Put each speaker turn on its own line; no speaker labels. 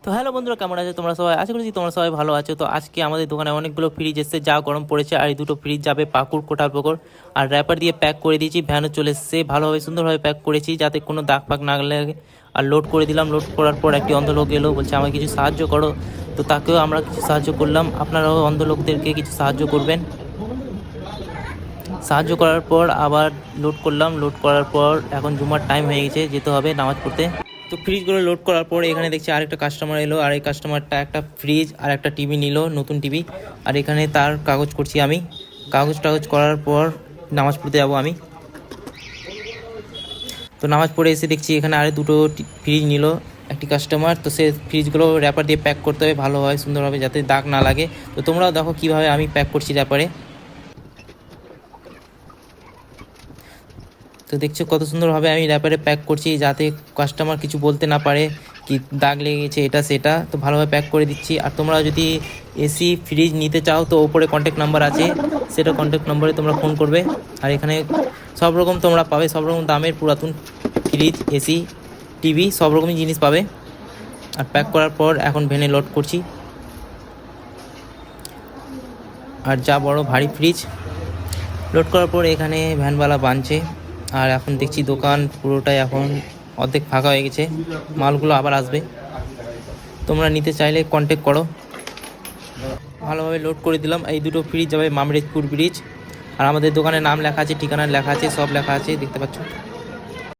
তো হ্যালো বন্ধুরা, কেমন আছো তোমরা সবাই? আশা করছি তোমরা সবাই ভালো আছো। তো আজকে আমাদের দোকানে অনেকগুলো ফ্রিজ এসেছে, যা গরম পড়েছে। আর এই দুটো ফ্রিজ যাবে পাকুড়, কোটালপুকুর। আর র্যাপার দিয়ে প্যাক করে দিয়েছি, ভ্যানও চলে এসেছে। ভালোভাবে সুন্দরভাবে প্যাক করেছি যাতে কোনো দাগ ফাগ না লাগে। আর লোড করে দিলাম। লোড করার পর একটি অন্ধ লোক এলো, বলছে আমাকে কিছু সাহায্য করো। তো তাকেও আমরা কিছু সাহায্য করলাম। আপনারাও অন্ধ লোকদেরকে কিছু সাহায্য করবেন। সাহায্য করার পর আবার লোড করলাম। লোড করার পর এখন জুমার টাইম হয়ে গেছে, যেতে হবে নামাজ পড়তে। তো ফ্রিজগুলো লোড করার পর এখানে দেখছি আরেকটা কাস্টমার এলো। আর এই কাস্টমারটা একটা ফ্রিজ আর একটা টিভি নিল, নতুন টিভি। আর এখানে তার কাগজ করছি আমি। কাগজ করার পর নামাজ পড়তে যাবো আমি। তো নামাজ পড়ে এসে দেখছি এখানে আরে দুটো ফ্রিজ নিল একটি কাস্টমার। তো সে ফ্রিজগুলো র্যাপার দিয়ে প্যাক করতে হবে ভালো হয়, সুন্দরভাবে, যাতে দাগ না লাগে। তো তোমরাও দেখো কীভাবে আমি প্যাক করছি র্যাপারে। তো দেখছো কত সুন্দরভাবে আমি র্যাপারে প্যাক করছি, যাতে কাস্টমার কিছু বলতে না পারে কি দাগ লেগে গেছে এটা সেটা। তো ভালোভাবে প্যাক করে দিচ্ছি। আর তোমরা যদি এসি ফ্রিজ নিতে চাও তো ওপরে কন্ট্যাক্ট নাম্বার আছে, সেটা কন্ট্যাক্ট নাম্বারে তোমরা ফোন করবে। আর এখানে সব রকম তোমরা পাবে, সব রকম দামের পুরাতন ফ্রিজ, এসি, টিভি, সব রকমই জিনিস পাবে। আর প্যাক করার পর এখন ভ্যানে লোড করছি। আর যা বড় ভারী ফ্রিজ। লোড করার পর এখানে ভ্যানওয়ালা বানছে। আর এখন দেখছি দোকান পুরোটাই এখন অর্ধেক ফাঁকা হয়ে গেছে, মালগুলো আবার আসবে। তোমরা নিতে চাইলে কন্ট্যাক্ট করো। ভালোভাবে লোড করে দিলাম। এই দুটো ফ্রিজ যাবে মামরেজপুর ব্রিজ। আর আমাদের দোকানের নাম লেখা আছে, ঠিকানা লেখা আছে, সব লেখা আছে, দেখতে পাচ্ছ।